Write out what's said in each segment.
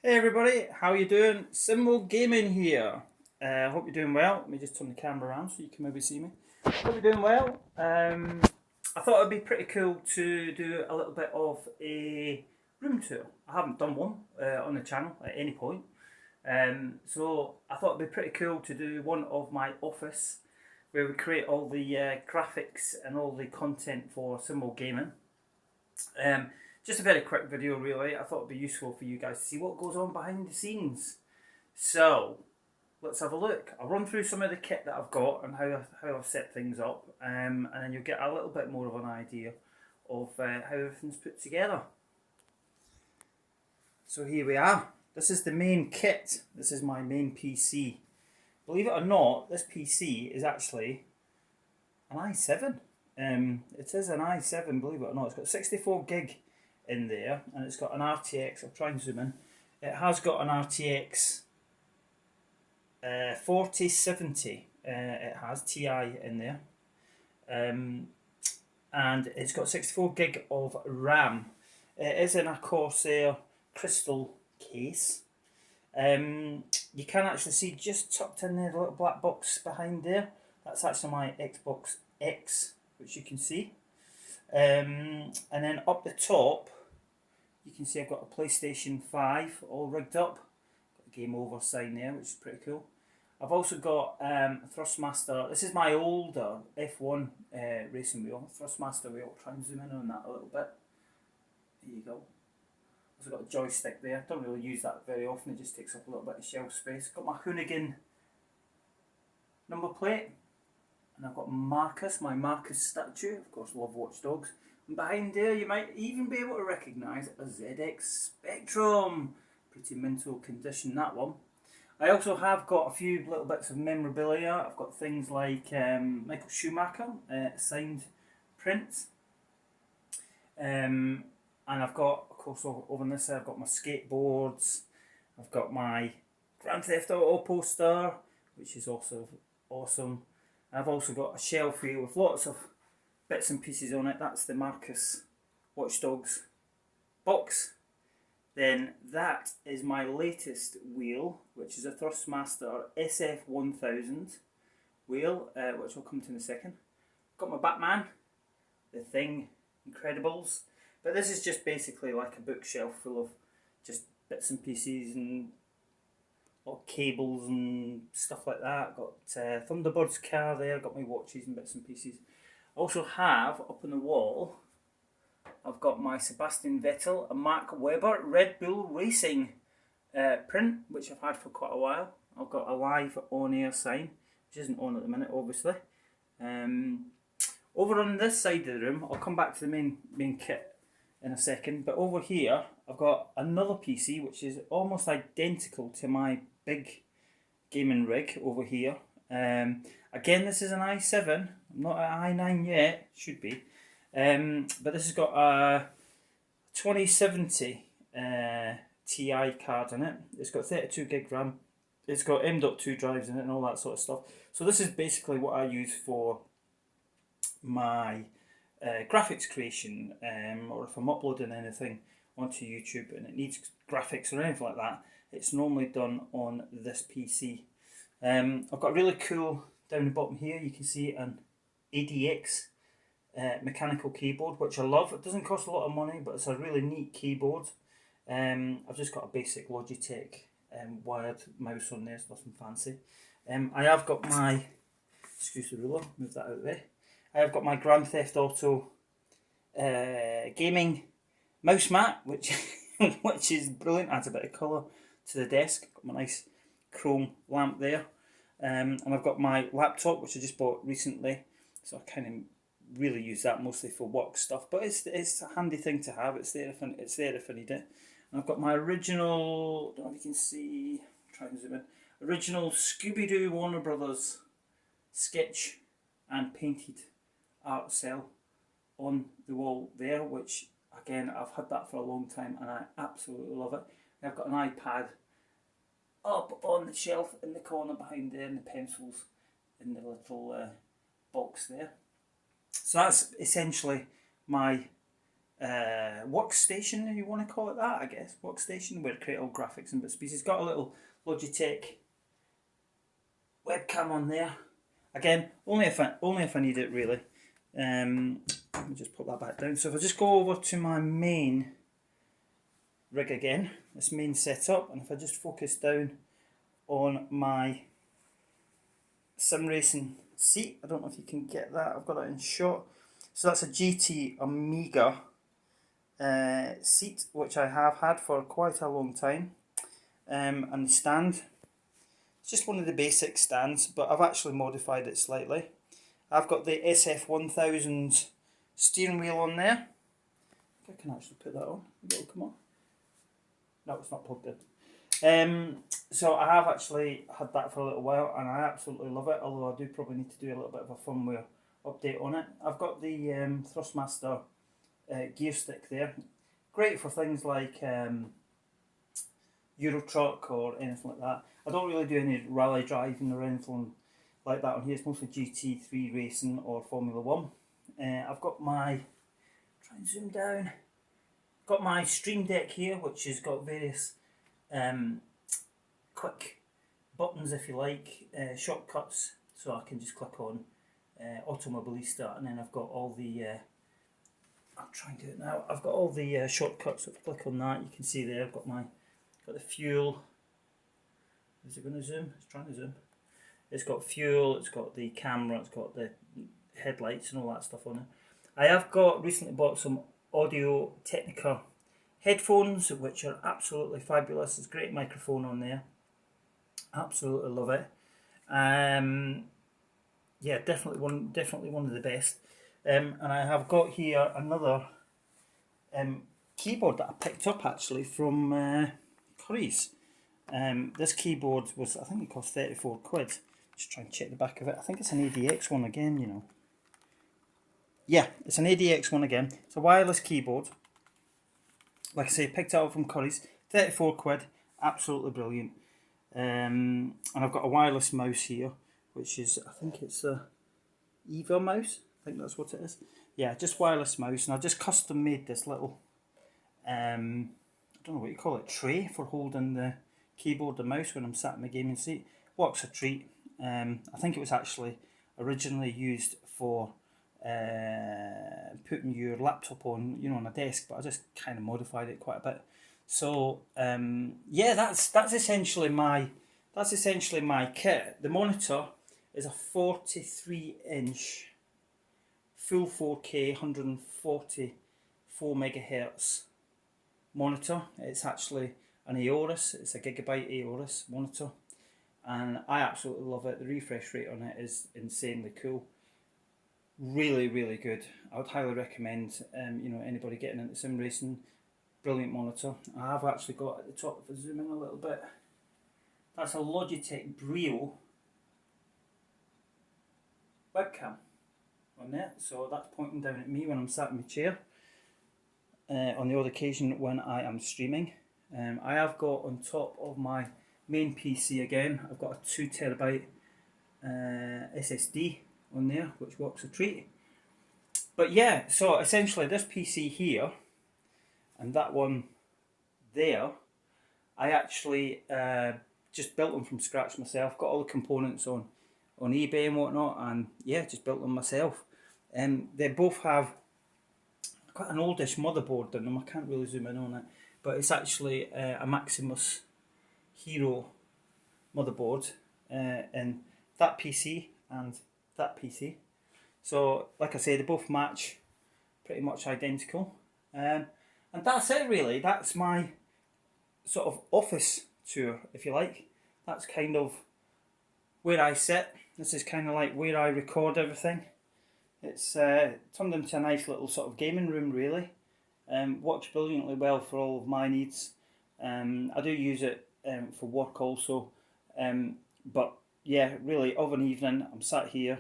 Hey everybody, how you doing? SimWorld Gaming here. Hope you're doing well. Let me just turn the camera around so you can maybe see me. Hope you're doing well. I thought it'd be pretty cool to do a little bit of a room tour. I haven't done one on the channel at any point. So I thought it'd be pretty cool to do one of my office where we create all the graphics and all the content for SimWorld Gaming. Um, just a very quick video really. I thought it'd be useful for you guys to see what goes on behind the scenes. So let's have a look. I'll run through some of the kit that I've got and how I've set things up, and then you'll get a little bit more of an idea of how everything's put together. So here we are. This is the main kit. This is my main PC. Believe it or not, this PC is actually an i7. It is an i7, believe it or not. It's got 64 gig in there, and it's got an RTX. I'll try and zoom in. It has got an RTX 4070. It has Ti in there, and it's got 64 gig of RAM. It is in a Corsair crystal case. You can actually see just tucked in there the little black box behind there. That's actually my Xbox X, which you can see. And then up the top, you can see I've got a PlayStation 5 all rigged up. Got a game over sign there, which is pretty cool. I've also got a Thrustmaster. This is my older F1 racing wheel, Thrustmaster wheel. I'll try and zoom in on that a little bit. There you go. Also got a joystick there. Don't really use that very often. It just takes up a little bit of shelf space. Got my Hoonigan number plate. And I've got Marcus, my Marcus statue. Of course, love Watch Dogs. And behind there, you might even be able to recognise a ZX Spectrum. Pretty mental condition, that one. I also have got a few little bits of memorabilia. I've got things like Michael Schumacher, signed print. And I've got, of course, over on this side, I've got my skateboards. I've got my Grand Theft Auto poster, which is also awesome. I've also got a shelf here with lots of bits and pieces on it. That's the Marcus Watch Dogs box. Then that is my latest wheel, which is a Thrustmaster SF1000 wheel, which I'll come to in a second. Got my Batman, the Thing, Incredibles. But this is just basically like a bookshelf full of just bits and pieces and cables and stuff like that. Got Thunderbird's car there. Got my watches and bits and pieces. I also have up on the wall, I've got my Sebastian Vettel and Mark Webber Red Bull Racing print, which I've had for quite a while. I've got a live on-air sign, which isn't on at the minute, obviously. Over on this side of the room, I'll come back to the main kit in a second, but over here I've got another PC which is almost identical to my big gaming rig over here. Again, this is an i7. I'm not at i9 yet, should be. But this has got a 2070 Ti card in it. It's got 32 gig RAM. It's got M.2 drives in it and all that sort of stuff. So this is basically what I use for my graphics creation, or if I'm uploading anything onto YouTube and it needs graphics or anything like that, it's normally done on this PC. I've got a really cool, down the bottom here, you can see an ADX mechanical keyboard, which I love. It doesn't cost a lot of money, but it's a really neat keyboard. I've just got a basic Logitech wired mouse on there, it's nothing fancy. I have got my, excuse the ruler, move that out of the way. I have got my Grand Theft Auto gaming mouse mat, which which is brilliant. Adds a bit of colour to the desk. Got my nice chrome lamp there, and I've got my laptop, which I just bought recently. So I kind of really use that mostly for work stuff, but it's a handy thing to have. It's there if I need it. And I've got my original. Don't know if you can see. Try and zoom in. Original Scooby-Doo Warner Brothers sketch and painted art cell on the wall there, which again I've had that for a long time and I absolutely love it. I've got an iPad up on the shelf in the corner behind there, and the pencils in the little box there. So that's essentially my workstation, if you want to call it that, I guess. Workstation where I create all graphics and bits and pieces. It's got a little Logitech webcam on there. Again, only if I need it really. Let me just put that back down. So if I just go over to my main rig again, this main setup, and if I just focus down on my sim racing seat, I don't know if you can get that, I've got it in shot. So that's a GT Amiga seat, which I have had for quite a long time. And the stand, it's just one of the basic stands, but I've actually modified it slightly. I've got the SF1000 steering wheel on there. I can actually put that on, it'll come on. No, it's not plugged in. So I have actually had that for a little while and I absolutely love it, although I do probably need to do a little bit of a firmware update on it. I've got the Thrustmaster gear stick there. Great for things like Euro Truck or anything like that. I don't really do any rally driving or anything like that on here. It's mostly GT3 racing or Formula 1. I've got my, try and zoom down, got my Stream Deck here, which has got various quick buttons, if you like, shortcuts, so I can just click on Automobilista, and then I've got all the I'll try and do it now. I've got all the shortcuts. So if I click on that, you can see there I've got the fuel. Is it going to zoom? It's trying to zoom. It's got fuel, it's got the camera, it's got the headlights and all that stuff on it. I have recently bought some Audio Technica headphones, which are absolutely fabulous. There's a great microphone on there. Absolutely love it. Yeah, definitely one of the best. And I have got here another keyboard that I picked up actually from Enquiries. This keyboard was, I think it cost 34 quid. Just try and check the back of it. I think it's an ADX one again, you know. Yeah, it's an ADX one again. It's a wireless keyboard. Like I say, picked it up from Enquiries. 34 quid. Absolutely brilliant. And I've got a wireless mouse here, which is, I think it's a Eva mouse. I think that's what it is. Yeah, just wireless mouse. And I just custom made this little, I don't know what you call it, tray for holding the keyboard and mouse when I'm sat in my gaming seat. Works a treat. I think it was actually originally used for putting your laptop on, you know, on a desk, but I just kind of modified it quite a bit. So yeah, that's essentially my kit. The monitor is a 43-inch full 4K 144 megahertz monitor. It's actually an Aorus. It's a gigabyte Aorus monitor, and I absolutely love it. The refresh rate on it is insanely cool. Really, really good. I would highly recommend you know, anybody getting into sim racing. Brilliant monitor. I have actually got at the top, if I zoom in a little bit, that's a Logitech Brio webcam on there. So that's pointing down at me when I'm sat in my chair. On the odd occasion when I am streaming. I have got on top of my main PC again, I've got a 2TB SSD on there, which works a treat. But yeah, so essentially this PC here and that one there, I actually just built them from scratch myself. Got all the components on eBay and whatnot, and yeah, just built them myself. They both have quite an oldish motherboard in them. I can't really zoom in on it, but it's actually a Maximus Hero motherboard in that PC and that PC. So like I say, they both match, pretty much identical. And that's it really. That's my sort of office tour, if you like. That's kind of where I sit. This is kind of like where I record everything. It's turned into a nice little sort of gaming room really. Works brilliantly well for all of my needs. I do use it for work also. But yeah, really of an evening I'm sat here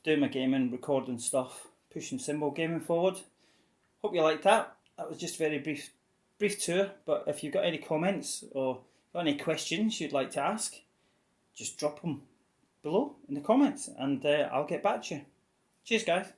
doing my gaming, recording stuff, pushing SimWorld Gaming forward. Hope you liked that. That was just a very brief tour, but if you've got any comments or got any questions you'd like to ask, just drop them below in the comments and I'll get back to you. Cheers guys.